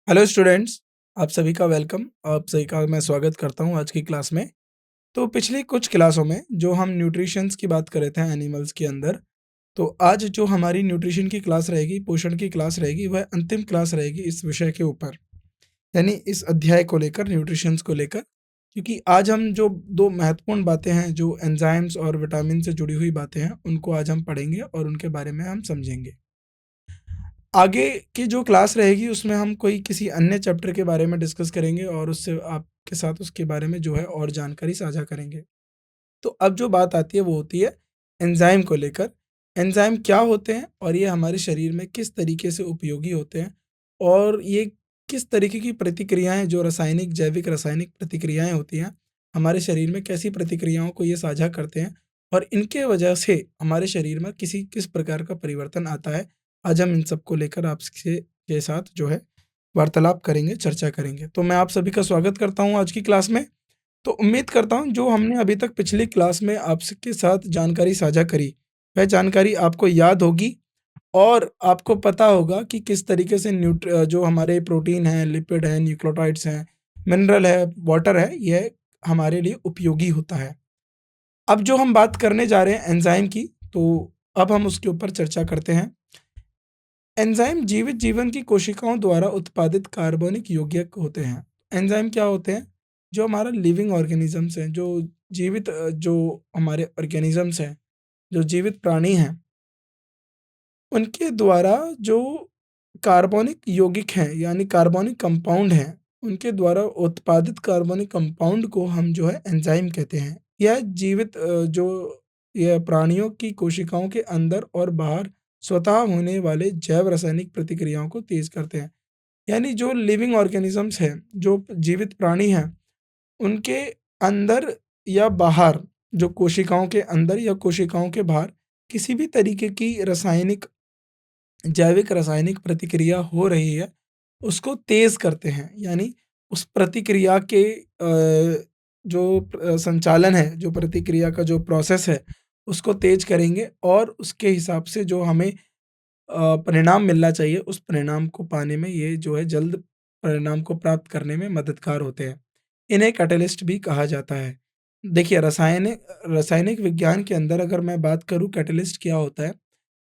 Hello students, आप सभी का वेलकम। आप सभी का मैं स्वागत करता हूँ आज की क्लास में। तो पिछली कुछ क्लासों में जो हम न्यूट्रिशंस की बात कर रहे थे एनिमल्स के अंदर, तो आज जो हमारी न्यूट्रिशन की क्लास रहेगी, पोषण की क्लास रहेगी, वह अंतिम क्लास रहेगी इस विषय के ऊपर, यानी इस अध्याय को लेकर, न्यूट्रिशंस को लेकर। क्योंकि आज हम जो 2 महत्वपूर्ण बातें हैं, जो एंजाइम्स और विटामिन से जुड़ी हुई बातें हैं, उनको आज हम पढ़ेंगे और उनके बारे में हम समझेंगे। आगे की जो क्लास रहेगी उसमें हम कोई किसी अन्य चैप्टर के बारे में डिस्कस करेंगे और उससे आपके साथ उसके बारे में जो है और जानकारी साझा करेंगे। तो अब जो बात आती है वो होती है एंजाइम को लेकर। एंजाइम क्या होते हैं और ये हमारे शरीर में किस तरीके से उपयोगी होते हैं और ये किस तरीके की प्रतिक्रियाएं, जो रासायनिक, जैविक रासायनिक प्रतिक्रियाएं होती हैं, हमारे शरीर में कैसी प्रतिक्रियाओं को ये साझा करते हैं और इनके वजह से हमारे शरीर में किस प्रकार का परिवर्तन आता है। आज हम इन सब को लेकर आपसे के साथ जो है वार्तालाप करेंगे, चर्चा करेंगे। तो मैं आप सभी का स्वागत करता हूँ आज की क्लास में। तो उम्मीद करता हूँ जो हमने अभी तक पिछली क्लास में आपके साथ जानकारी साझा करी, वह जानकारी आपको याद होगी और आपको पता होगा कि किस तरीके से जो हमारे प्रोटीन हैं, लिपिड हैं, न्यूक्लियोटाइड्स हैं, मिनरल है, वाटर है, यह हमारे लिए उपयोगी होता है। अब जो हम बात करने जा रहे हैं एंजाइम की, तो अब हम उसके ऊपर चर्चा करते हैं। एंजाइम जीवित जीवन की कोशिकाओं द्वारा उत्पादित कार्बनिक यौगिक होते हैं। एंजाइम क्या होते हैं? जो हमारा लिविंग ऑर्गेनिजम्स हैं, जो जीवित जो हमारे ऑर्गेनिजम्स हैं, जो जीवित प्राणी हैं, उनके द्वारा जो कार्बनिक यौगिक हैं, यानी कार्बनिक कंपाउंड हैं, उनके द्वारा उत्पादित कार्बनिक कंपाउंड को हम जो है एंजाइम कहते हैं। यह जीवित जो यह प्राणियों की कोशिकाओं के अंदर और बाहर स्वतः होने वाले जैव रासायनिक प्रतिक्रियाओं को तेज करते हैं। यानी जो लिविंग ऑर्गेनिजम्स हैं, जो जीवित प्राणी हैं, उनके अंदर या बाहर, जो कोशिकाओं के अंदर या कोशिकाओं के बाहर किसी भी तरीके की रासायनिक, जैविक रासायनिक प्रतिक्रिया हो रही है, उसको तेज करते हैं। यानी उस प्रतिक्रिया के जो संचालन है, जो प्रतिक्रिया का जो प्रोसेस है, उसको तेज करेंगे और उसके हिसाब से जो हमें परिणाम मिलना चाहिए, उस परिणाम को पाने में ये जो है जल्द परिणाम को प्राप्त करने में मददगार होते हैं। इन्हें कैटलिस्ट भी कहा जाता है। देखिए, रासायनिक रासायनिक विज्ञान के अंदर अगर मैं बात करूँ कैटलिस्ट क्या होता है?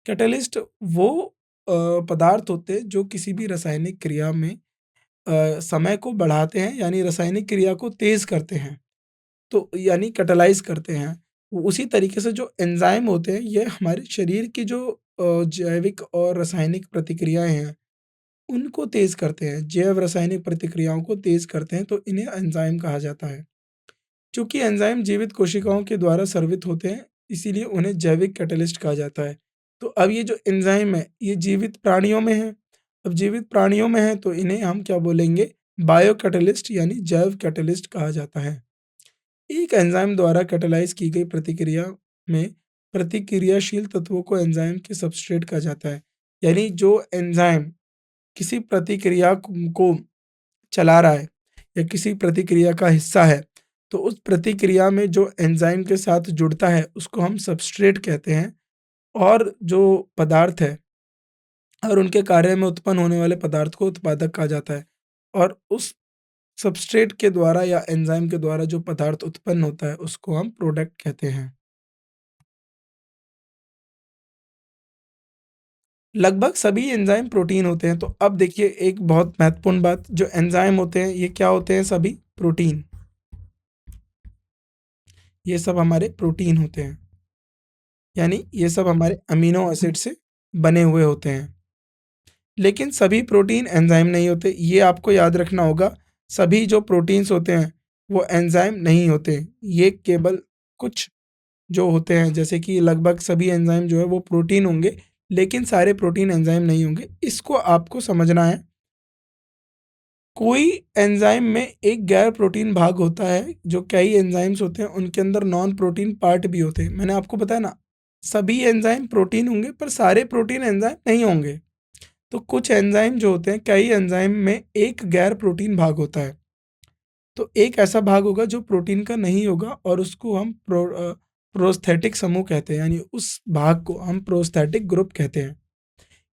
कैटलिस्ट वो पदार्थ होते हैं जो किसी भी रासायनिक क्रिया में समय को बढ़ाते हैं, यानी रासायनिक क्रिया को तेज़ करते हैं। तो यानी कैटालाइज़ करते हैं। उसी तरीके से जो एंजाइम होते हैं, ये हमारे शरीर की जो जैविक और रासायनिक प्रतिक्रियाएँ हैं, उनको तेज़ करते हैं। जैव रासायनिक प्रतिक्रियाओं को तेज़ करते हैं, तो इन्हें एंजाइम कहा जाता है। चूँकि एंजाइम जीवित कोशिकाओं के द्वारा स्रावित होते हैं, इसीलिए उन्हें जैविक कैटलिस्ट कहा जाता है। तो अब ये जो एंजाइम है, ये जीवित प्राणियों में है। अब जीवित प्राणियों में है, तो इन्हें हम क्या बोलेंगे? बायो कैटलिस्ट, यानी जैव कैटलिस्ट कहा जाता है। एक एंजाइम द्वारा कैटालाइज की गई प्रतिक्रिया में प्रतिक्रियाशील तत्वों को एंजाइम के सबस्ट्रेट कहा जाता है। यानी जो एंजाइम किसी प्रतिक्रिया को चला रहा है या किसी प्रतिक्रिया का हिस्सा है, तो उस प्रतिक्रिया में जो एंजाइम के साथ जुड़ता है, उसको हम सबस्ट्रेट कहते हैं। और जो पदार्थ है और उनके कार्य में उत्पन्न होने वाले पदार्थ को उत्पादक कहा जाता है। और उस सबस्ट्रेट के द्वारा या एंजाइम के द्वारा जो पदार्थ उत्पन्न होता है, उसको हम प्रोडक्ट कहते हैं। लगभग सभी एंजाइम प्रोटीन होते हैं। तो अब देखिए एक बहुत महत्वपूर्ण बात, जो एंजाइम होते हैं ये क्या होते हैं? सभी प्रोटीन। ये सब हमारे प्रोटीन होते हैं, यानी ये सब हमारे अमीनो एसिड से बने हुए होते हैं। लेकिन सभी प्रोटीन एंजाइम नहीं होते, ये आपको याद रखना होगा। सभी जो प्रोटीन्स होते हैं वो एंजाइम नहीं होते। ये केवल कुछ जो होते हैं, जैसे कि लगभग सभी एंजाइम जो है वो प्रोटीन होंगे, लेकिन सारे प्रोटीन एंजाइम नहीं होंगे। इसको आपको समझना है। कोई एंजाइम में एक गैर प्रोटीन भाग होता है। जो कई एंजाइम्स होते हैं उनके अंदर नॉन प्रोटीन पार्ट भी होते हैं। मैंने आपको बताया ना, सभी एंजाइम प्रोटीन होंगे पर सारे प्रोटीन एंजाइम नहीं होंगे। तो कुछ एंजाइम जो होते हैं, कई एंजाइम में एक गैर प्रोटीन भाग होता है। तो एक ऐसा भाग होगा जो प्रोटीन का नहीं होगा और उसको हम प्रोस्थेटिक समूह कहते हैं, यानी उस भाग को हम प्रोस्थेटिक ग्रुप कहते हैं।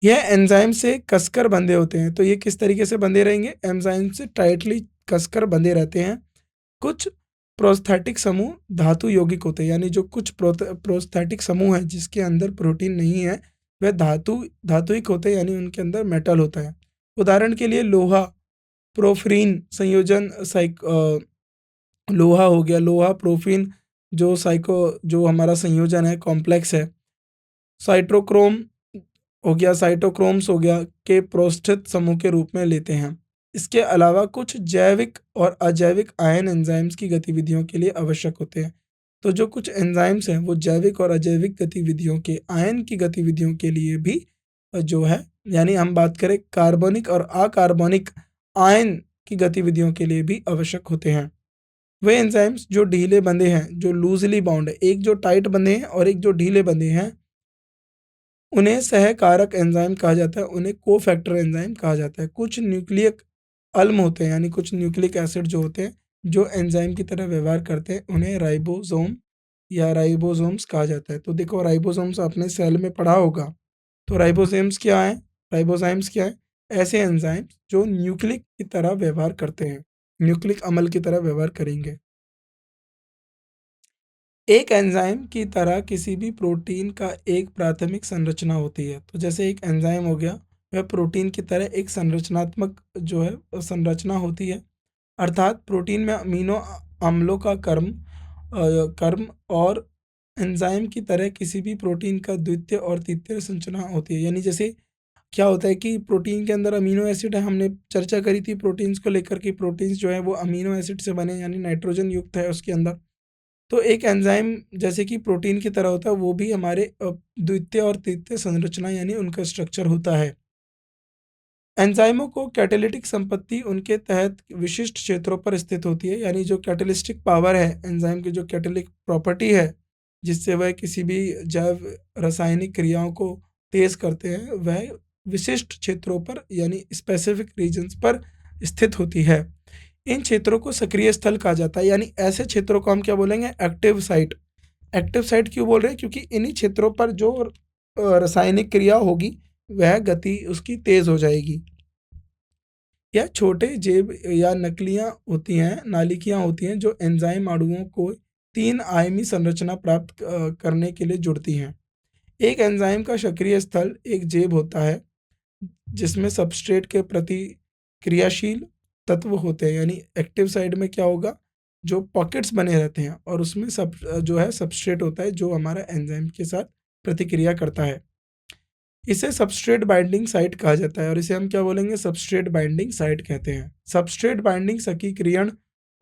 यह एंजाइम से कसकर बंधे होते हैं। तो ये किस तरीके से बंधे रहेंगे? एंजाइम से टाइटली कसकर बंधे रहते हैं। कुछ प्रोस्थेटिक समूह धातु यौगिक होते हैं, यानी जो कुछ प्रोस्थेटिक समूह है जिसके अंदर प्रोटीन नहीं है, वह धातुइक होते हैं, यानी उनके अंदर मेटल होता है। उदाहरण के लिए लोहा, प्रोफरीन संयोजन लोहा हो गया, लोहा प्रोफीन जो हमारा संयोजन है, कॉम्प्लेक्स है। साइटोक्रोम हो गया, साइटोक्रोम्स हो गया के प्रोस्थित समूह के रूप में लेते हैं। इसके अलावा कुछ जैविक और अजैविक आयन एंजाइम्स की गतिविधियों के लिए आवश्यक होते हैं। तो जो कुछ एंजाइम्स हैं वो जैविक और अजैविक गतिविधियों के, आयन की गतिविधियों के लिए भी जो है, यानी हम बात करें कार्बनिक और अकार्बनिक आयन की गतिविधियों के लिए भी आवश्यक होते हैं। वे एंजाइम्स जो ढीले बंधे हैं, जो लूजली बाउंड है, एक जो टाइट बंधे हैं और एक जो ढीले बंधे हैं, उन्हें सहकारक एंजाइम कहा जाता है, उन्हें कोफैक्टर एंजाइम कहा जाता है। कुछ न्यूक्लियक अम्ल होते हैं, यानी कुछ न्यूक्लिक एसिड जो होते हैं, जो एंजाइम की तरह व्यवहार करते हैं, उन्हें राइबोसोम या राइबोसोम्स कहा जाता है। तो देखो, राइबोसोम्स आपने सेल में पढ़ा होगा। तो राइबोसोम्स क्या है? राइबोसोम्स क्या है? ऐसे एंजाइम जो न्यूक्लिक की तरह व्यवहार करते हैं, न्यूक्लिक अम्ल की तरह व्यवहार करेंगे। एक एंजाइम की तरह किसी भी प्रोटीन का एक प्राथमिक संरचना होती है। तो जैसे एक एंजाइम हो गया, वह प्रोटीन की तरह एक संरचनात्मक जो है संरचना होती है। अर्थात प्रोटीन में अमीनो अम्लों का कर्म और एंजाइम की तरह किसी भी प्रोटीन का द्वितीय और तृतीय संरचना होती है। यानी जैसे क्या होता है कि प्रोटीन के अंदर अमीनो एसिड है, हमने चर्चा करी थी प्रोटीन्स को लेकर कि प्रोटीन्स जो है वो अमीनो एसिड से बने, यानी नाइट्रोजन युक्त है उसके अंदर। तो एक एंजाइम जैसे कि प्रोटीन की तरह होता है, वो भी हमारे द्वितीय और तृतीय संरचना यानी उनका स्ट्रक्चर होता है। एंजाइमों को कैटालिटिक संपत्ति उनके तहत विशिष्ट क्षेत्रों पर स्थित होती है, यानी जो कैटालिस्टिक पावर है एंजाइम की, जो कैटालिटिक प्रॉपर्टी है जिससे वह किसी भी जैव रासायनिक क्रियाओं को तेज करते हैं, वह विशिष्ट क्षेत्रों पर यानी स्पेसिफिक रीजन्स पर स्थित होती है। इन क्षेत्रों को सक्रिय स्थल कहा जाता है, यानी ऐसे क्षेत्रों को हम क्या बोलेंगे? Active site. एक्टिव साइट क्यों बोल रहे हैं? क्योंकि इन्हीं क्षेत्रों पर जो रासायनिक क्रिया होगी वह गति उसकी तेज हो जाएगी। यह छोटे जेब या नकलियाँ होती हैं, नालिकाएँ होती हैं जो एंजाइम अणुओं को तीन आयामी संरचना प्राप्त करने के लिए जुड़ती हैं। एक एंजाइम का सक्रिय स्थल एक जेब होता है जिसमें सबस्ट्रेट के प्रति क्रियाशील तत्व होते हैं, यानी एक्टिव साइड में क्या होगा? जो पॉकेट्स बने रहते हैं और उसमें जो है सबस्ट्रेट होता है जो हमारा एंजाइम के साथ प्रतिक्रिया करता है। इसे सबस्ट्रेट बाइंडिंग साइट कहा जाता है और इसे हम क्या बोलेंगे? सबस्ट्रेट बाइंडिंग साइट कहते हैं। सबस्ट्रेट बाइंडिंग सक्रियण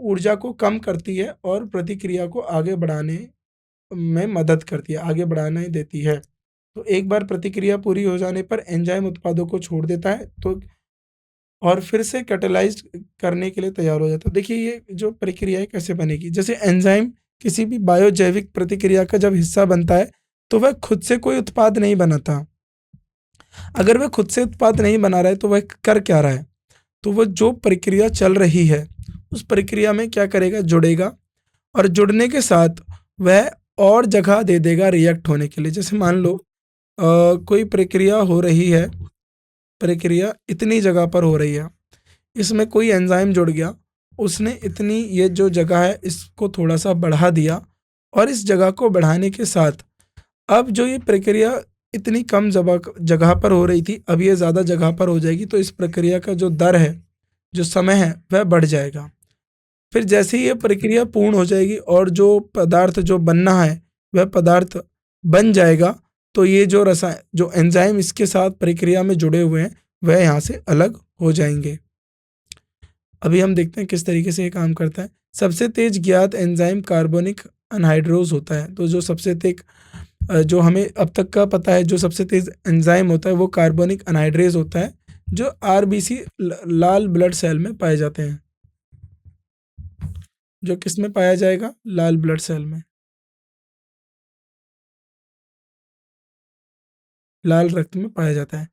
ऊर्जा को कम करती है और प्रतिक्रिया को आगे बढ़ाने में मदद करती है, आगे बढ़ाने देती है। तो एक बार प्रतिक्रिया पूरी हो जाने पर एंजाइम उत्पादों को छोड़ देता है तो और फिर से कैटालाइज़ करने के लिए तैयार हो जाता है। देखिए ये जो प्रक्रिया है कैसे बनेगी? जैसे एंजाइम किसी भी बायोजैविक प्रतिक्रिया का जब हिस्सा बनता है, तो वह खुद से कोई उत्पाद नहीं बनाता। अगर वह खुद से उत्पाद नहीं बना रहा है तो वह कर क्या रहा है? तो वह जो प्रक्रिया चल रही है, उस प्रक्रिया में क्या करेगा? जुड़ेगा और जुड़ने के साथ वह और जगह दे देगा रिएक्ट होने के लिए। जैसे मान लो कोई प्रक्रिया हो रही है, प्रक्रिया इतनी जगह पर हो रही है, इसमें कोई एंजाइम जुड़ गया, उसने इतनी ये जो जगह है इसको थोड़ा-सा बढ़ा दिया और इस जगह को बढ़ाने के साथ अब जो ये प्रक्रिया इतनी कम जगह पर हो रही थी, अब ये ज़्यादा जगह पर हो जाएगी, तो इस प्रक्रिया का जो दर है, जो समय है, वह बढ़ जाएगा। फिर जैसे ही ये प्रक्रिया पूर्ण हो जाएगी और जो पदार्थ जो बनना है, वह पदार्थ बन जाएगा, तो ये जो एंजाइम इसके साथ प्रक्रिया में जुड़े हुए हैं, वह यहाँ से अलग हो जाएँगे। अभी हम देखते हैं किस तरीके से ये काम करता है। सबसे तेज़ ज्ञात एंजाइम कार्बोनिक अनहाइड्रोज़ होता है। तो जो सबसे जो हमें अब तक का पता है, जो सबसे तेज़ एंजाइम होता है वो कार्बोनिक अनहाइड्रेज़ होता है, जो आरबीसी लाल ब्लड सेल में पाए जाते हैं। जो किस में पाया जाएगा? लाल ब्लड सेल में, लाल रक्त में पाया जाता है।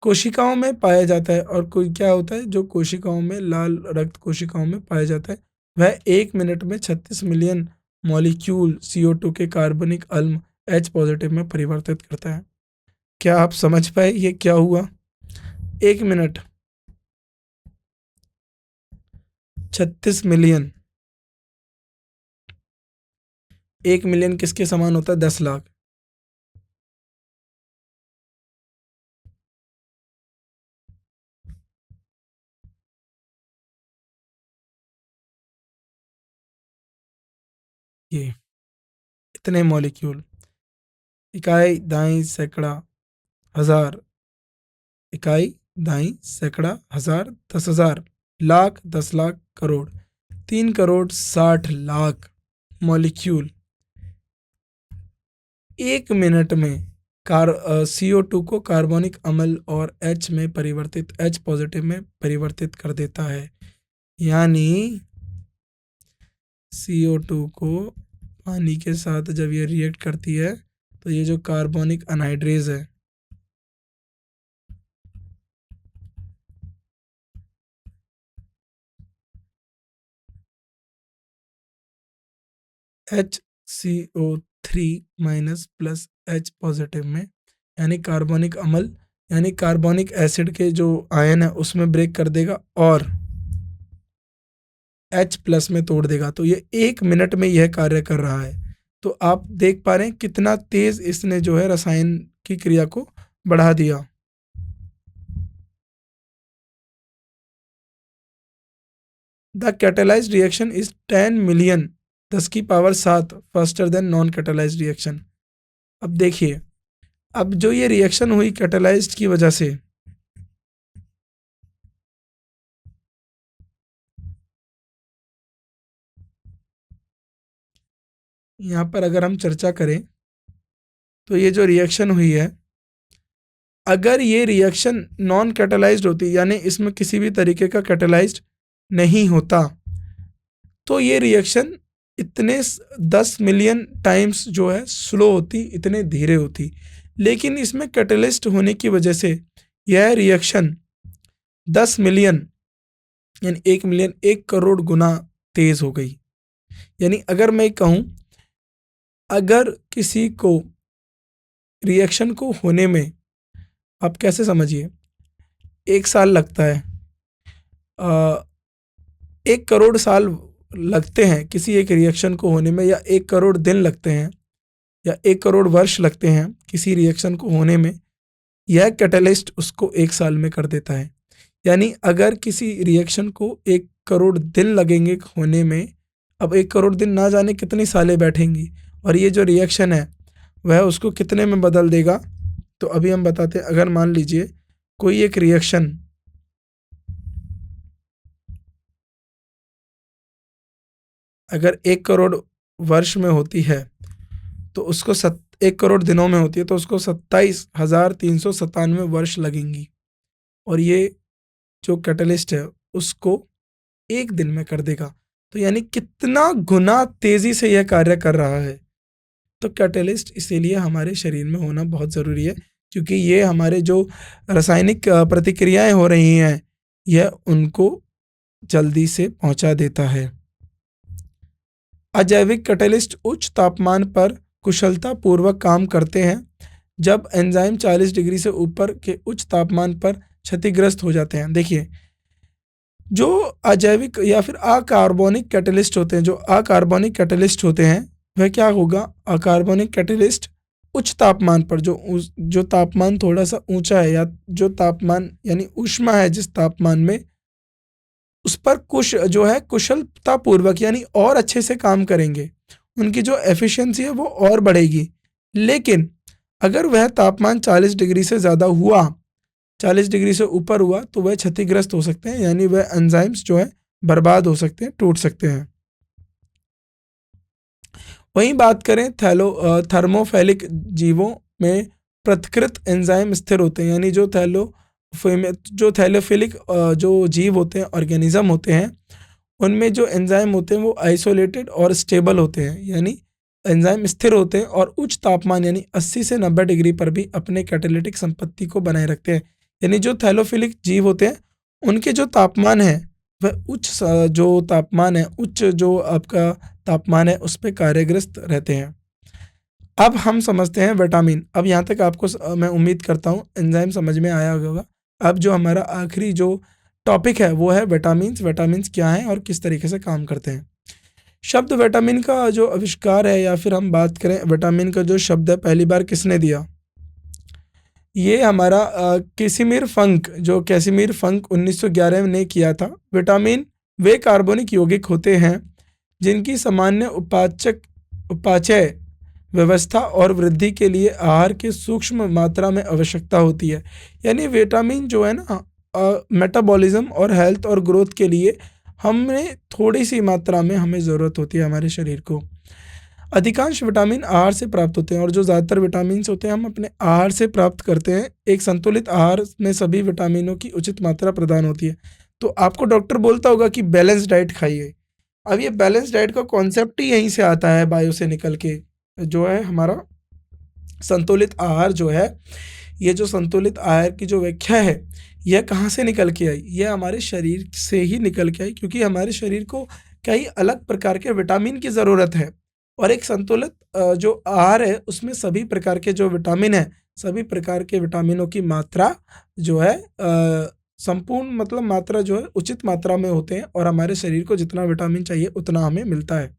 कोशिकाओं में पाया जाता है और कोई क्या होता है जो कोशिकाओं में लाल रक्त कोशिकाओं में पाया जाता है, वह 1 मिनट में 36 मिलियन मॉलिक्यूल CO2 के कार्बनिक अम्ल H पॉजिटिव में परिवर्तित करता है। क्या आप समझ पाए ये क्या हुआ? 1 मिनट 36 मिलियन। 1 मिलियन किसके समान होता है? 10 लाख। ये इतने मॉलिक्यूल, इकाई, दाई, सैकड़ा, हजार, इकाई, दाई, सैकड़ा, हजार, 10,000, लाख, 10 लाख, करोड़, 3 करोड़ 60 लाख मॉलिक्यूल 1 मिनट में कार CO2 को कार्बनिक अम्ल और H में परिवर्तित, H पॉजिटिव में परिवर्तित कर देता है। यानी CO2 को पानी के साथ जब ये रिएक्ट करती है तो ये जो कार्बनिक अनहाइड्रेज है, HCO3 minus plus H positive में, यानी कार्बनिक अम्ल यानी कार्बनिक एसिड के जो आयन है उसमें ब्रेक कर देगा और H प्लस में तोड़ देगा। तो ये 1 मिनट में यह कार्य कर रहा है। तो आप देख पा रहे हैं कितना तेज इसने जो है रसायन की क्रिया को बढ़ा दिया। The catalysed reaction is 10 million 10 की power 7 faster than non catalysed reaction. अब देखिए, अब जो ये रिएक्शन हुई कैटेलाइज्ड की वजह से, यहाँ पर अगर हम चर्चा करें तो ये जो रिएक्शन हुई है, अगर ये रिएक्शन नॉन कैटेलाइज्ड होती यानी इसमें किसी भी तरीके का कैटेलाइज्ड नहीं होता तो ये रिएक्शन इतने 10 मिलियन टाइम्स जो है स्लो होती, इतने धीरे होती। लेकिन इसमें कैटेलिस्ट होने की वजह से यह रिएक्शन 10 मिलियन यानी 1 मिलियन 1 करोड़ गुना तेज हो गई। यानी अगर मैं कहूं, अगर किसी को रिएक्शन को होने में, आप कैसे समझिए, 1 साल लगता है, 1 करोड़ साल लगते हैं किसी एक रिएक्शन को होने में, या 1 करोड़ दिन लगते हैं, या 1 करोड़ वर्ष लगते हैं किसी रिएक्शन को होने में, यह कैटलिस्ट उसको 1 साल में कर देता है। यानी अगर किसी रिएक्शन को 1 करोड़ दिन लगेंगे होने में, अब 1 करोड़ दिन ना जाने कितनी सालें बैठेंगी, और ये जो रिएक्शन है वह उसको कितने में बदल देगा। तो अभी हम बताते हैं, अगर मान लीजिए कोई एक रिएक्शन अगर 1 करोड़ वर्ष में होती है तो उसको 1 करोड़ दिनों में होती है तो उसको 27,397 वर्ष लगेंगी, और ये जो कैटलिस्ट है उसको 1 दिन में कर देगा। तो यानी कितना गुना तेजी से यह कार्य कर रहा है। तो कैटलिस्ट इसीलिए हमारे शरीर में होना बहुत ज़रूरी है, क्योंकि ये हमारे जो रासायनिक प्रतिक्रियाएं हो रही हैं यह उनको जल्दी से पहुंचा देता है। अजैविक कैटलिस्ट उच्च तापमान पर कुशलतापूर्वक काम करते हैं। जब एंजाइम 40 डिग्री से ऊपर के उच्च तापमान पर क्षतिग्रस्त हो जाते हैं। देखिए, जो अजैविक या फिर अकार्बनिक कैटलिस्ट होते हैं, जो अकार्बनिक कैटलिस्ट होते हैं, वह क्या होगा, अकार्बनिक कैटलिस्ट उच्च तापमान पर, जो तापमान थोड़ा सा ऊंचा है, या जो तापमान यानी ऊष्मा है जिस तापमान में, उस पर जो है कुशलतापूर्वक यानी और अच्छे से काम करेंगे, उनकी जो एफिशिएंसी है वो और बढ़ेगी। लेकिन अगर वह तापमान 40 डिग्री से ज़्यादा हुआ, 40 डिग्री से ऊपर हुआ, तो वह क्षतिग्रस्त हो सकते हैं, यानी वह एंजाइम्स जो है बर्बाद हो सकते हैं, टूट सकते हैं। वहीं बात करें थर्मोफिलिक जीवों में पृथकृत एंजाइम स्थिर होते हैं, यानी जो थैलोफिलिक जो जीव होते हैं, ऑर्गेनिज्म होते हैं, उनमें जो एंजाइम होते हैं वो आइसोलेटेड और स्टेबल होते हैं, यानी एंजाइम स्थिर होते हैं और उच्च तापमान यानी 80 से 90 डिग्री पर भी अपने कैटालिटिक संपत्ति को बनाए रखते हैं। यानी जो थैलोफिलिक जीव होते हैं उनके जो तापमान है वह जो तापमान है, उच्च जो आपका तापमान है उस पर कार्यग्रस्त रहते हैं। अब हम समझते हैं विटामिन। अब यहाँ तक आपको मैं उम्मीद करता हूँ एंजाइम समझ में आया होगा। अब जो हमारा आखिरी जो टॉपिक है वो है विटामिन्स। विटामिन्स क्या हैं और किस तरीके से काम करते हैं। शब्द विटामिन का जो आविष्कार है, या फिर हम बात करें विटामिन का जो शब्द है, पहली बार किसने दिया? ये हमारा कैसिमिर फंक, जो कैसिमिर फंक 1911 ने किया था। विटामिन वे कार्बनिक यौगिक होते हैं जिनकी सामान्य उपाचय व्यवस्था और वृद्धि के लिए आहार की सूक्ष्म मात्रा में आवश्यकता होती है। यानी विटामिन जो है ना, मेटाबॉलिज्म और हेल्थ और ग्रोथ के लिए हमें थोड़ी सी मात्रा में हमें ज़रूरत होती है हमारे शरीर को। अधिकांश विटामिन आहार से प्राप्त होते हैं, और जो ज़्यादातर विटामिन होते हैं हम अपने आहार से प्राप्त करते हैं। एक संतुलित आहार में सभी विटामिनों की उचित मात्रा प्रदान होती है। तो आपको डॉक्टर बोलता होगा कि बैलेंस डाइट खाइए। अब ये बैलेंस डाइट का कॉन्सेप्ट ही यहीं से आता है, बायो से निकल के। जो है हमारा संतुलित आहार जो है, ये जो संतुलित आहार की जो व्याख्या है, यह कहाँ से निकल के आई? यह हमारे शरीर से ही निकल के आई, क्योंकि हमारे शरीर को कई अलग प्रकार के विटामिन की ज़रूरत है। और एक संतुलित जो आहार है उसमें सभी प्रकार के जो विटामिन हैं, सभी प्रकार के विटामिनों की मात्रा जो है संपूर्ण मतलब मात्रा जो है उचित मात्रा में होते हैं, और हमारे शरीर को जितना विटामिन चाहिए उतना हमें मिलता है।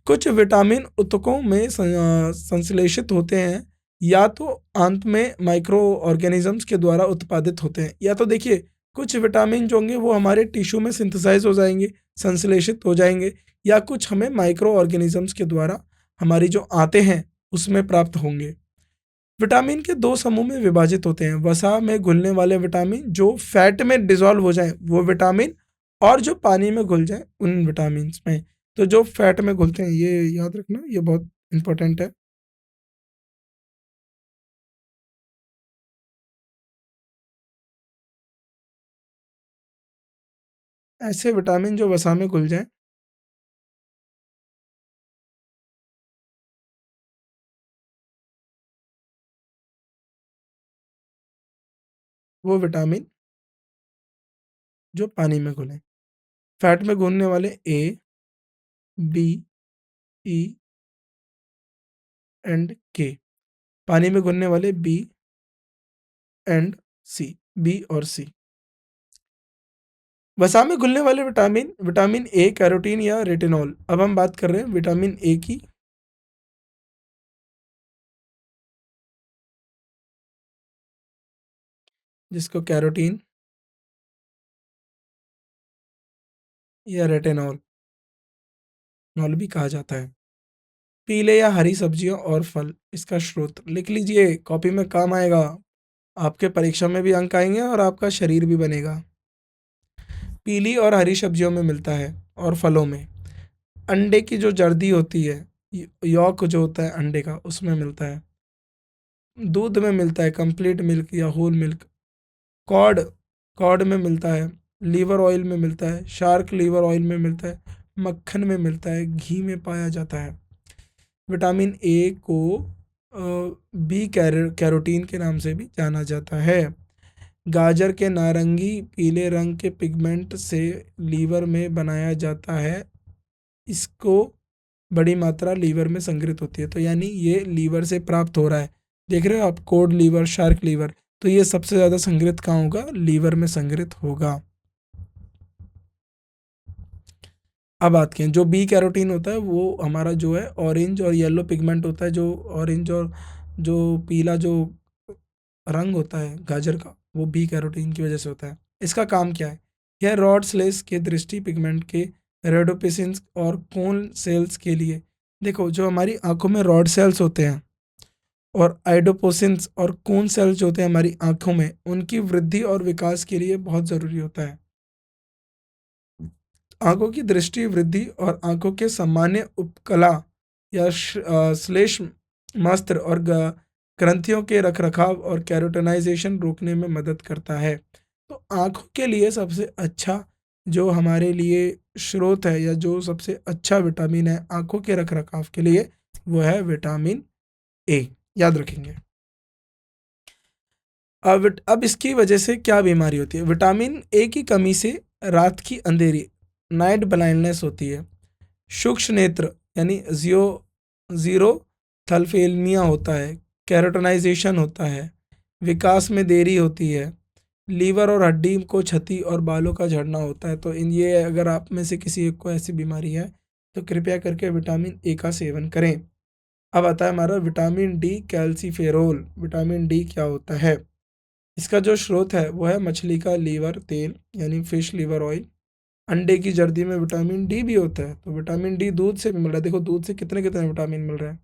कुछ विटामिन ऊतकों में संश्लेषित होते हैं, या तो अंत में माइक्रो ऑर्गेनिजम्स के द्वारा उत्पादित होते हैं। या तो देखिए, कुछ विटामिन जो होंगे वो हमारे टिश्यू में सिंथेसाइज हो जाएंगे, संश्लेषित हो जाएंगे, या कुछ हमें माइक्रो ऑर्गेनिजम्स के द्वारा हमारी जो आते हैं उसमें प्राप्त होंगे। विटामिन के दो समूह में विभाजित होते हैं: वसा में घुलने वाले विटामिन जो फैट में डिसॉल्व हो जाएं वो विटामिन, और जो पानी में घुल जाएं उन विटामिन में। तो जो फैट में घुलते हैं, ये याद रखना, ये बहुत इंपॉर्टेंट है। ऐसे विटामिन जो वसा में घुल जाएं, वो विटामिन जो पानी में घुले। फैट में घुलने वाले ए, बी, ई एंड के। पानी में घुलने वाले बी एंड सी, बी और सी। वसा में घुलने वाले विटामिन, विटामिन ए, कैरोटीन या रेटिनॉल। अब हम बात कर रहे हैं विटामिन ए की, जिसको कैरोटीन या रेटिनॉल नॉल भी कहा जाता है। पीले या हरी सब्जियां और फल इसका स्रोत लिख लीजिए, कॉपी में काम आएगा। आपके परीक्षा में भी अंक आएंगे और आपका शरीर भी बनेगा। पीली और हरी सब्जियों में मिलता है, और फलों में। अंडे की जो जर्दी होती है, यॉक जो होता है अंडे का, उसमें मिलता है। दूध में मिलता है, कंप्लीट मिल्क या होल मिल्क। कॉड, कॉड में मिलता है। लीवर ऑयल में मिलता है, शार्क लीवर ऑयल में मिलता है। मक्खन में मिलता है, घी में पाया जाता है। विटामिन ए को बी कैरोटीन के नाम से भी जाना जाता है। गाजर के नारंगी पीले रंग के पिगमेंट से लीवर में बनाया जाता है। इसको बड़ी मात्रा लीवर में संग्रहित होती है। तो यानी ये लीवर से प्राप्त हो रहा है। देख रहे हो आप, कोड लीवर, शार्क लीवर। तो ये सबसे ज़्यादा संग्रहित कहाँ होगा? लीवर में संग्रहित होगा। अब बात करें, जो बी कैरोटीन होता है वो हमारा जो है ऑरेंज और येलो पिगमेंट होता है। जो ऑरेंज और जो पीला जो रंग होता है गाजर का, वो बी कैरोटीन की वजह से होता है। इसका काम क्या है? यह रॉड स्लेस के दृष्टि पिगमेंट के रेडोपिसिन्स और कोन सेल्स के लिए, देखो जो हमारी आंखों में रॉड सेल्स होते हैं और आइडोपोसिन्स और कोन सेल्स जो होते हैं हमारी आंखों में, उनकी वृद्धि और विकास के लिए बहुत ज़रूरी होता है। आंखों की दृष्टि वृद्धि और आंखों के सामान्य उपकला या श्लेष्म मस्त्र और ग्रंथियों के रखरखाव और कैरोटनाइजेशन रोकने में मदद करता है। तो आंखों के लिए सबसे अच्छा जो हमारे लिए स्रोत है, या जो सबसे अच्छा विटामिन है आंखों के रखरखाव के लिए, वो है विटामिन ए। याद रखेंगे। अब इसकी वजह से क्या बीमारी होती है? विटामिन ए की कमी से रात की अंधेरी, नाइट ब्लाइंडनेस होती है। सूक्ष्म नेत्र यानी जीरो थैलेसीमिया होता है, केराटिनाइजेशन होता है, विकास में देरी होती है, लीवर और हड्डी को क्षति और बालों का झड़ना होता है। तो इन ये अगर आप में से किसी एक को ऐसी बीमारी है तो कृपया करके विटामिन ए का सेवन करें। अब आता है हमारा vitamin D calciferol. Vitamin D क्या होता है? इसका जो स्रोत है वो है मछली का लीवर तेल यानी फिश लीवर ऑयल। अंडे की जर्दी में विटामिन डी भी होता है। तो विटामिन डी दूध से भी मिल रहा है। देखो दूध से कितने कितने विटामिन मिल रहे हैं,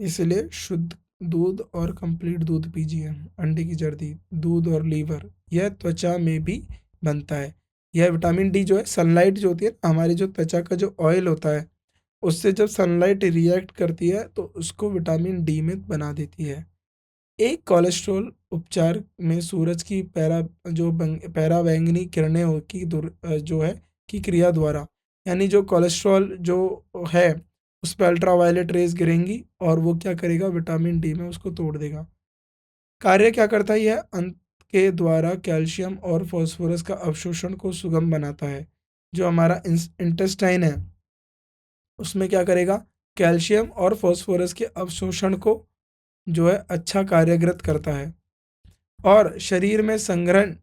इसलिए शुद्ध दूध और कंप्लीट दूध पीजिए। अंडे की जर्दी, दूध और लीवर, यह त्वचा में भी बनता है। यह विटामिन डी जो है सनलाइट जो होती है हमारी जो त्वचा का जो ऑयल होता है उससे जब सनलाइट रिएक्ट करती है तो उसको विटामिन डी में बना देती है। एक कोलेस्ट्रॉल उपचार में सूरज की पैराबैंगनी किरणें जो है की क्रिया द्वारा, यानी जो कोलेस्ट्रॉल जो है उस पर अल्ट्रावायलेट रेज गिरेंगी और वो क्या करेगा, विटामिन डी में उसको तोड़ देगा। कार्य क्या करता है यह? अंत के द्वारा कैल्शियम और फास्फोरस का अवशोषण को सुगम बनाता है। जो हमारा इंटेस्टाइन है उसमें क्या करेगा, कैल्शियम और फास्फोरस के अवशोषण को जो है अच्छा कार्यरत करता है और शरीर में संग्रहण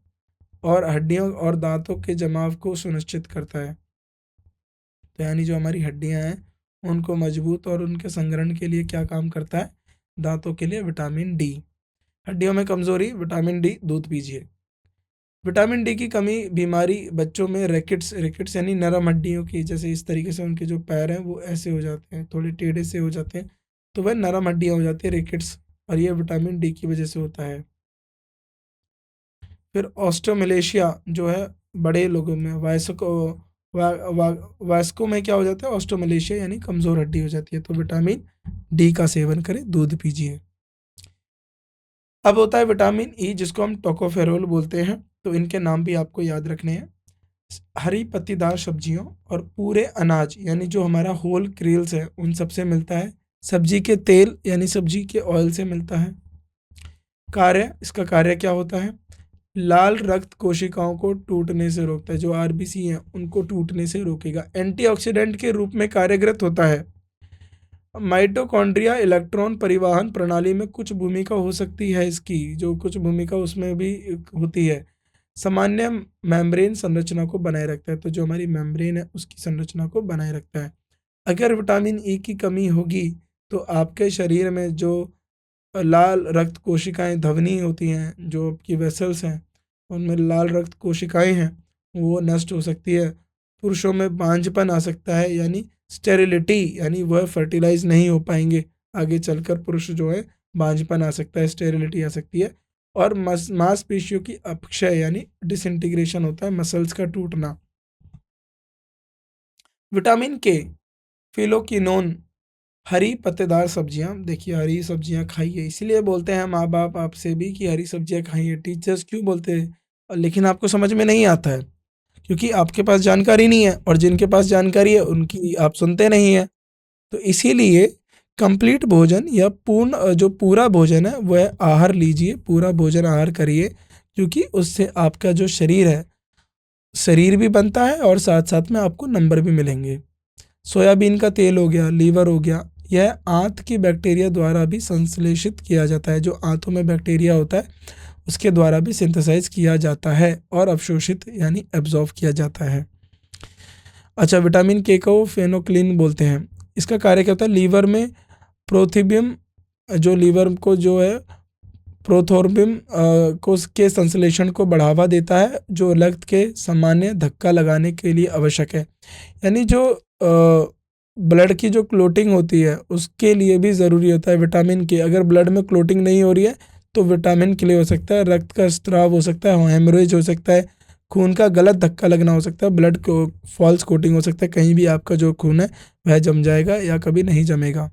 और हड्डियों और दांतों के जमाव को सुनिश्चित करता है। तो यानी जो हमारी हड्डियां हैं उनको मजबूत और उनके संग्रहण के लिए क्या काम करता है? दांतों के लिए विटामिन डी। हड्डियों में कमजोरी, विटामिन डी दूध पीजिए। विटामिन डी की कमी बीमारी बच्चों में रिकेट्स रिकेट्स यानी नरम हड्डियों की, जैसे इस तरीके से उनके जो पैर हैं वो ऐसे हो जाते हैं, थोड़े टेढ़े से हो जाते हैं, तो वह नरम हड्डियां हो जाती है रिकेट्स, और ये विटामिन डी की वजह से होता है। फिर ऑस्टोमलेशिया जो है बड़े लोगों में, वयस्कों में क्या हो जाता है, ऑस्टोमलेशिया यानी कमजोर हड्डी हो जाती है। तो विटामिन डी का सेवन करें, दूध पीजिए। अब होता है विटामिन ई जिसको हम टोकोफेरोल बोलते हैं। तो इनके नाम भी आपको याद रखने हैं। हरी पत्तीदार सब्जियों और पूरे अनाज यानी जो हमारा होल क्रेल्स है उन सब से मिलता है। सब्जी के तेल यानी सब्जी के ऑयल से मिलता है। कार्य, इसका कार्य क्या होता है? लाल रक्त कोशिकाओं को टूटने से रोकता है। जो आरबीसी हैं उनको टूटने से रोकेगा। एंटीऑक्सीडेंट के रूप में कार्यरत होता है। माइटोकॉन्ड्रिया इलेक्ट्रॉन परिवहन प्रणाली में कुछ भूमिका हो सकती है इसकी, जो कुछ भूमिका उसमें भी होती है। सामान्य मेम्ब्रेन संरचना को बनाए रखता है। तो जो हमारी मेम्ब्रेन है उसकी संरचना को बनाए रखता है। अगर विटामिन ई की कमी होगी तो आपके शरीर में जो लाल रक्त कोशिकाएं धवनी होती हैं, जो आपकी वेसल्स हैं उनमें लाल रक्त कोशिकाएं हैं वो नष्ट हो सकती है। पुरुषों में बांझपन आ सकता है यानी स्टेरिलिटी, यानी वह फर्टिलाइज नहीं हो पाएंगे आगे चलकर। पुरुष जो है बांझपन आ सकता है, स्टेरिलिटी आ सकती है। और मांसपेशियों की अपक्षय यानी डिसइंटीग्रेशन होता है, मसल्स का टूटना। विटामिन के, फिलोक्विनोन, हरी पत्तेदार सब्जियां। देखिए हरी सब्जियां खाइए, इसीलिए बोलते हैं माँ बाप आपसे भी कि हरी सब्जियां खाइए। टीचर्स क्यों बोलते हैं? लेकिन आपको समझ में नहीं आता है क्योंकि आपके पास जानकारी नहीं है, और जिनके पास जानकारी है उनकी आप सुनते नहीं है। तो इसीलिए कंप्लीट भोजन या जो पूरा भोजन है वह आहार लीजिए, पूरा भोजन आहार करिए, क्योंकि उससे आपका जो शरीर है, शरीर भी बनता है और साथ साथ में आपको नंबर भी मिलेंगे। सोयाबीन का तेल हो गया, लीवर हो गया, यह आंत की बैक्टीरिया द्वारा भी संश्लेषित किया जाता है। जो आंतों में बैक्टीरिया होता है उसके द्वारा भी सिंथेसाइज किया जाता है और अवशोषित यानी एब्जॉर्ब किया जाता है। अच्छा, विटामिन के को फेनोक्लिन बोलते हैं। इसका कार्य क्या होता है? लीवर में प्रोथीबियम, जो लीवर को जो है प्रोथोर्बियम को के संश्लेषण को बढ़ावा देता है, जो रक्त के सामान्य धक्का लगाने के लिए आवश्यक है। यानी जो ब्लड की जो क्लोटिंग होती है उसके लिए भी ज़रूरी होता है विटामिन के। अगर ब्लड में क्लोटिंग नहीं हो रही है तो विटामिन के लिए हो सकता है रक्त का स्त्राव हो सकता है, हेमरेज हो सकता है, खून का गलत धक्का लगना हो सकता है, ब्लड को फॉल्स कोटिंग हो सकता है, कहीं भी आपका जो खून है वह जम जाएगा या कभी नहीं जमेगा।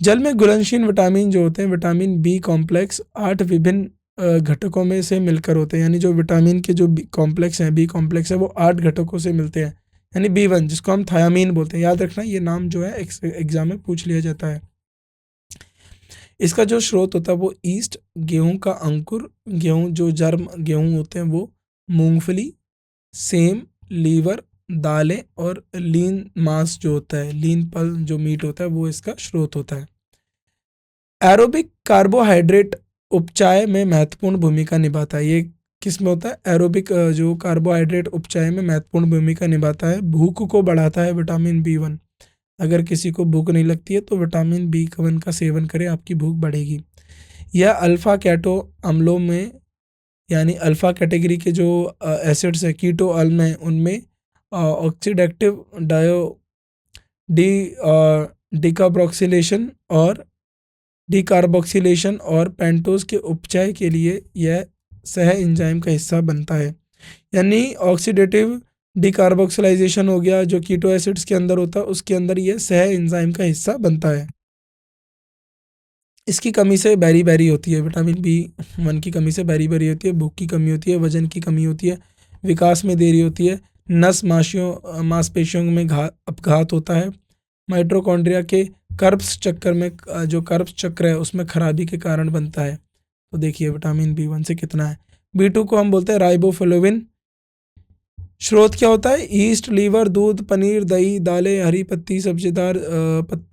जल में घुलनशील विटामिन जो होते हैं, विटामिन बी कॉम्प्लेक्स 8 विभिन्न घटकों में से मिलकर होते हैं। यानी जो विटामिन के जो कॉम्प्लेक्स हैं, बी कॉम्प्लेक्स है, वो 8 घटकों से मिलते हैं। यानी B1 जिसको हम थायामीन बोलते हैं। याद रखना ये नाम जो है एग्जाम में पूछ लिया जाता है। इसका जो स्रोत होता है वो ईस्ट, गेहूं का अंकुर, गेहूं जो जर्म गेहूं होते हैं वो, मूंगफली, सेम, लीवर, दालें और लीन मांस जो होता है, लीन पल जो मीट होता है वो इसका स्रोत होता है। एरोबिक कार्बोहाइड्रेट उपचाय में महत्वपूर्ण भूमिका निभाता है। ये किस में होता है? एरोबिक जो कार्बोहाइड्रेट उपचाय में महत्वपूर्ण भूमिका निभाता है। भूख को बढ़ाता है विटामिन बी 1। अगर किसी को भूख नहीं लगती है तो विटामिन बी 1 का सेवन करें, आपकी भूख बढ़ेगी। यह अल्फा कैटो अम्लों में, यानी अल्फा कैटेगरी के जो एसिड्स है कीटो अम्ल हैं उनमें ऑक्सीडेटिव डायो डी डिकार्बोक्सिलेशन और डिकार्बोक्सिलेशन और पेंटोज के उपचय के लिए यह सह एंजाइम का हिस्सा बनता है। यानी ऑक्सीडेटिव डिकार्बोक्सिलाइजेशन हो गया जो कीटो एसिड्स के अंदर होता है, उसके अंदर यह सह एंजाइम का हिस्सा बनता है। इसकी कमी से बैरी बैरी होती है, विटामिन बी 1 की कमी से बैरी बैरी होती है, भूख की कमी होती है, वजन की कमी होती है, विकास में देरी होती है, नस मांसपेशियों में अपघात होता है, माइटोकॉन्ड्रिया के कर्ब्स चक्कर में जो कर्ब्स चक्र है उसमें खराबी के कारण बनता है। तो देखिए विटामिन बी 1 से कितना है। बी 2 को हम बोलते हैं राइबोफ्लेविन। स्रोत क्या होता है? ईस्ट, लीवर, दूध, पनीर, दही, दालें, हरी पत्ती सब्जीदार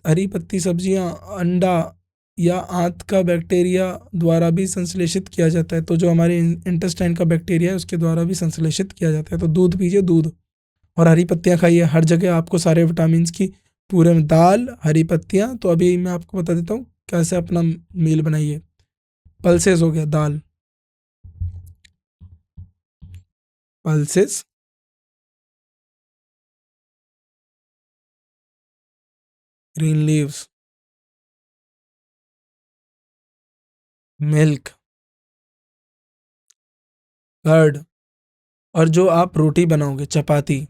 हरी पत्ती सब्जियां, अंडा या आंत का बैक्टीरिया द्वारा भी संश्लेषित किया जाता है। तो जो हमारे इंटेस्टाइन का बैक्टीरिया है उसके द्वारा भी संश्लेषित किया जाता है। तो दूध पीजिए, दूध और हरी पत्तियां खाइए। हर जगह आपको सारे विटामिन की पूरे में दाल, हरी पत्तियां। तो अभी मैं आपको बता देता हूँ कैसे अपना मील बनाइए। पल्सेस हो गया दाल, pulses, green leaves, milk, curd. और जो आप रोटी बनाओगे चपाती,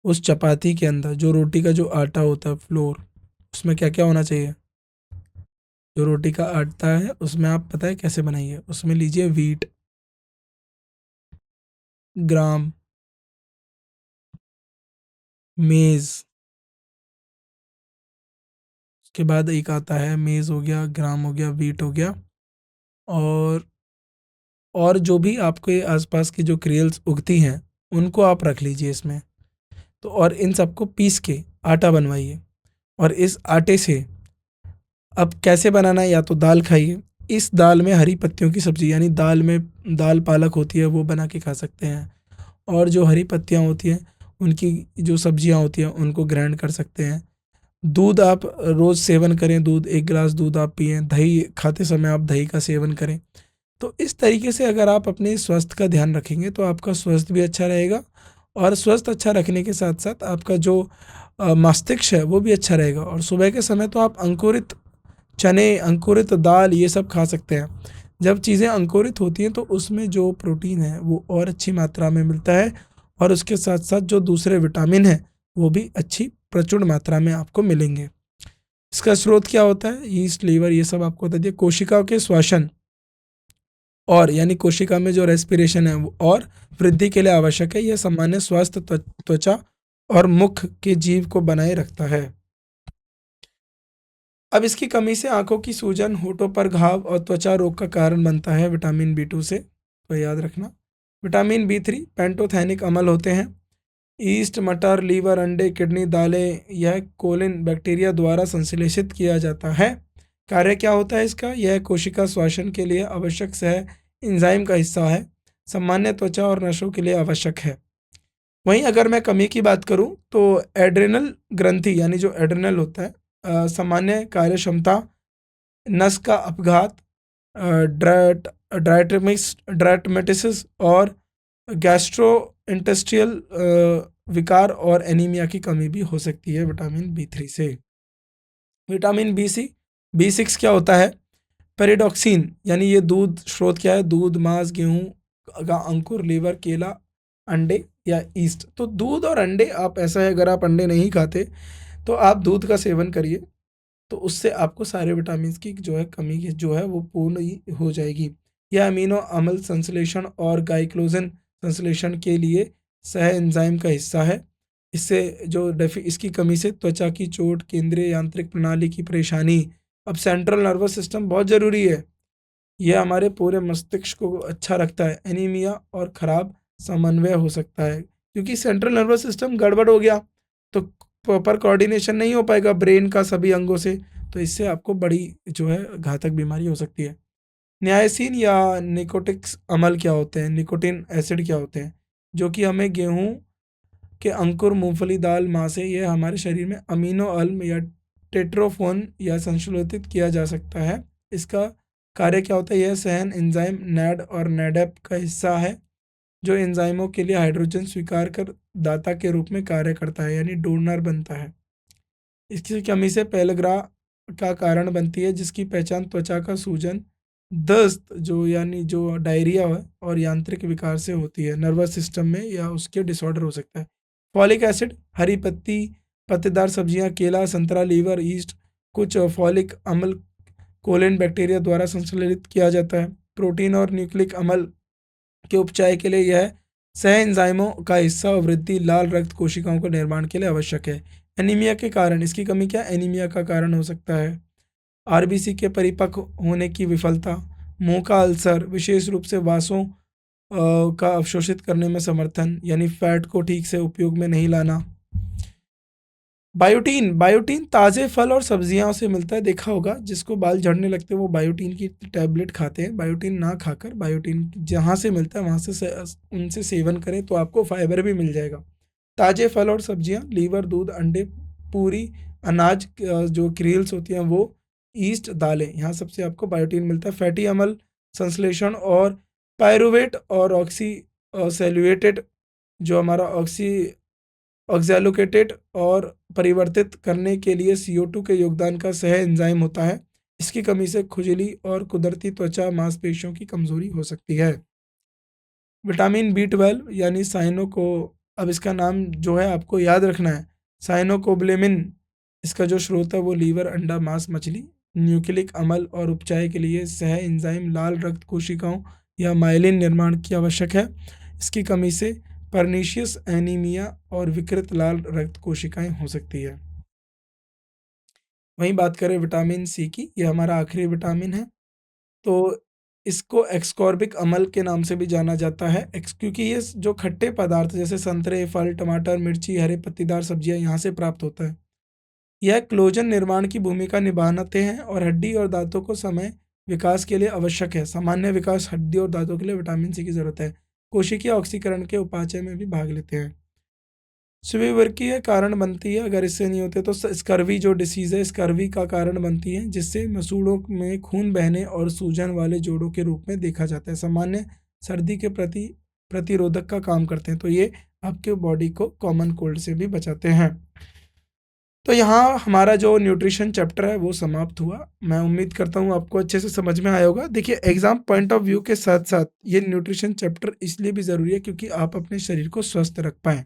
उस चपाती के अंदर जो रोटी का जो आटा होता है फ्लोर, उसमें क्या क्या होना चाहिए? जो रोटी का आटा है उसमें आप पता है कैसे बनाइए? उसमें लीजिए वीट, ग्राम, मेज़, उसके बाद एक आता है मेज़ हो गया, ग्राम हो गया, वीट हो गया, और जो भी आपके आसपास की जो क्रियल्स उगती हैं उनको आप रख लीजिए इसमें। तो और इन सबको पीस के आटा बनवाइए, और इस आटे से अब कैसे बनाना है? या तो दाल खाइए, इस दाल में हरी पत्तियों की सब्जी, यानी दाल में दाल पालक होती है वो बना के खा सकते हैं, और जो हरी पत्तियाँ होती हैं उनकी जो सब्जियाँ होती हैं उनको ग्राइंड कर सकते हैं। दूध आप रोज़ सेवन करें, दूध 1 गिलास दूध आप पिएँ, दही खाते समय आप दही का सेवन करें। तो इस तरीके से अगर आप अपने स्वास्थ्य का ध्यान रखेंगे तो आपका स्वास्थ्य भी अच्छा रहेगा, और स्वास्थ्य अच्छा रखने के साथ साथ आपका जो मस्तिष्क है वो भी अच्छा रहेगा। और सुबह के समय तो आप अंकुरित चने, अंकुरित दाल ये सब खा सकते हैं। जब चीज़ें अंकुरित होती हैं तो उसमें जो प्रोटीन है वो और अच्छी मात्रा में मिलता है, और उसके साथ साथ जो दूसरे विटामिन हैं वो भी अच्छी प्रचुर मात्रा में आपको मिलेंगे। इसका स्रोत क्या होता है? ईस्ट, लीवर, ये सब आपको बता दिया। कोशिकाओं के श्वसन और यानी कोशिका में जो रेस्पिरेशन है वो और वृद्धि के लिए आवश्यक है। यह सामान्य स्वास्थ्य त्वचा और मुख के जीव को बनाए रखता है। अब इसकी कमी से आंखों की सूजन, होठों पर घाव और त्वचा रोग का कारण बनता है विटामिन बी 2 से, तो याद रखना। विटामिन बी 3 पेंटोथेनिक अम्ल होते हैं। ईस्ट, मटर, लीवर, अंडे, किडनी, दालें, यह कोलिन बैक्टीरिया द्वारा संश्लेषित किया जाता है। कार्य क्या होता है इसका? यह कोशिका श्वसन के लिए आवश्यक सह एंजाइम का हिस्सा है, सामान्य त्वचा और नसों के लिए आवश्यक है। वहीं अगर मैं कमी की बात करूं तो एड्रेनल ग्रंथि, यानी जो एड्रेनल होता है, सामान्य कार्य क्षमता, नस का अपघात, ड्राइटमेटिस और गैस्ट्रो इंटेस्टियल विकार और एनीमिया की कमी भी हो सकती है विटामिन बी 3 से। विटामिन बी 6 क्या होता है? पेरिडॉक्सिन, यानी ये दूध स्रोत क्या है? दूध, मांस, गेहूं का अंकुर, लीवर, केला, अंडे या ईस्ट। तो दूध और अंडे, आप ऐसा है अगर आप अंडे नहीं खाते तो आप दूध का सेवन करिए, तो उससे आपको सारे विटामिन की जो है कमी जो है वो पूर्ण ही हो जाएगी। यह अमीनो अम्ल संश्लेषण और ग्लाइकोजन संश्लेषण के लिए सह एंजाइम का हिस्सा है। इससे जो इसकी कमी से त्वचा की चोट, केंद्रीय यांत्रिक प्रणाली की परेशानी, अब सेंट्रल नर्वस सिस्टम बहुत ज़रूरी है, यह हमारे पूरे मस्तिष्क को अच्छा रखता है, एनीमिया और खराब समन्वय हो सकता है, क्योंकि सेंट्रल नर्वस सिस्टम गड़बड़ हो गया तो प्रॉपर कोऑर्डिनेशन नहीं हो पाएगा ब्रेन का सभी अंगों से, तो इससे आपको बड़ी जो है घातक बीमारी हो सकती है। नियासिन या निकोटिक्स अम्ल क्या होते हैं, निकोटिन एसिड क्या होते हैं, जो कि हमें गेहूं के अंकुर, मूंगफली, दाल, माँ से यह हमारे शरीर में अमीनो अम्ल या टेट्रोफोन या संश्लेषित किया जा सकता है। इसका कार्य क्या होता है, यह सहन एंजाइम नैड और नैडैप का हिस्सा है जो एंजाइमों के लिए हाइड्रोजन स्वीकार कर दाता के रूप में कार्य करता है, यानी डोनर बनता है। इसकी कमी से पेलग्रा का कारण बनती है, जिसकी पहचान त्वचा का सूजन, दस्त जो यानी जो डायरिया है और यांत्रिक विकार से होती है। नर्वस सिस्टम में या उसके डिसऑर्डर हो सकता है। फॉलिक एसिड, हरी पत्ती पत्तेदार सब्जियां, केला, संतरा, लीवर, ईस्ट, कुछ फॉलिक अम्ल कोलिन बैक्टीरिया द्वारा संश्लेषित किया जाता है। प्रोटीन और न्यूक्लिक अम्ल के उपचार के लिए यह सह एंजाइमों का हिस्सा और वृद्धि लाल रक्त कोशिकाओं के निर्माण के लिए आवश्यक है। एनीमिया के कारण, इसकी कमी क्या एनीमिया का कारण हो सकता है। आरबीसी के परिपक्व होने की विफलता, मुंह का अल्सर, विशेष रूप से वासों का अवशोषित करने में समर्थन, यानी फैट को ठीक से उपयोग में नहीं लाना। बायोटीन, बायोटीन ताज़े फल और सब्जियों से मिलता है, देखा होगा जिसको बाल झड़ने लगते हैं वो बायोटीन की टैबलेट खाते हैं। बायोटीन ना खाकर बायोटीन जहाँ से मिलता है वहाँ उनसे सेवन करें तो आपको फाइबर भी मिल जाएगा। ताज़े फल और सब्जियाँ, लीवर, दूध, अंडे, पूरी, अनाज, जो क्रील्स होती हैं वो, ईस्ट, दालें, यहाँ सबसे आपको बायोटीन मिलता है। फैटी अम्ल संश्लेषण और पायरुवेट और ऑक्सी सेल्युएटेड जो हमारा ऑक्सैलोकेटेड और परिवर्तित करने के लिए CO2 के योगदान का सह एंजाइम होता है। इसकी कमी से खुजली और कुदरती त्वचा मांसपेशियों की कमजोरी हो सकती है। विटामिन B12 यानी साइनो को, अब इसका नाम जो है आपको याद रखना है, साइनोकोब्लेमिन, इसका जो स्रोत है वो लीवर, अंडा, मांस, मछली। न्यूक्लिक अम्ल और उपचार के लिए सह एंजाइम लाल रक्त कोशिकाओं या माइलिन निर्माण की आवश्यक है। इसकी कमी से पर्नीशियस एनीमिया और विकृत लाल रक्त कोशिकाएं हो सकती है। वहीं बात करें विटामिन सी की, यह हमारा आखिरी विटामिन है। तो इसको एक्सकॉर्बिक अम्ल के नाम से भी जाना जाता है, क्योंकि ये जो खट्टे पदार्थ जैसे संतरे, फल, टमाटर, मिर्ची, हरे पत्तीदार सब्जियां यहाँ से प्राप्त होता है। यह क्लोजन निर्माण की भूमिका निभाते हैं और हड्डी और दांतों को समय विकास के लिए आवश्यक है। सामान्य विकास हड्डी और दांतों के लिए विटामिन सी की जरूरत है। कोशिकीय ऑक्सीकरण के उपापचय में भी भाग लेते हैं। स्वीवर्गीय कारण बनती है, अगर इससे नहीं होते तो स्कर्वी जो डिसीज़ है, स्कर्वी का कारण बनती है, जिससे मसूड़ों में खून बहने और सूजन वाले जोड़ों के रूप में देखा जाता है। सामान्य सर्दी के प्रति प्रतिरोधक का काम करते हैं, तो ये आपके बॉडी को कॉमन कोल्ड से भी बचाते हैं। तो यहाँ हमारा जो न्यूट्रिशन चैप्टर है वो समाप्त हुआ। मैं उम्मीद करता हूँ आपको अच्छे से समझ में आया होगा। देखिए एग्जाम पॉइंट ऑफ व्यू के साथ साथ ये न्यूट्रिशन चैप्टर इसलिए भी ज़रूरी है क्योंकि आप अपने शरीर को स्वस्थ रख पाएँ।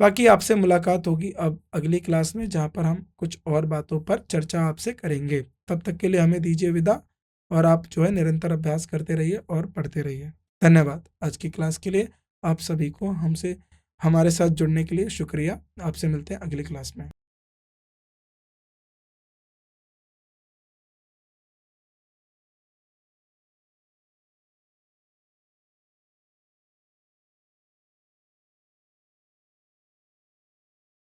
बाकी आपसे मुलाकात होगी अब अगली क्लास में, जहाँ पर हम कुछ और बातों पर चर्चा आपसे करेंगे। तब तक के लिए हमें दीजिए विदा और आप जो है निरंतर अभ्यास करते रहिए और पढ़ते रहिए। धन्यवाद। आज की क्लास के लिए आप सभी को हमारे साथ जुड़ने के लिए शुक्रिया। आपसे मिलते हैं अगली क्लास में।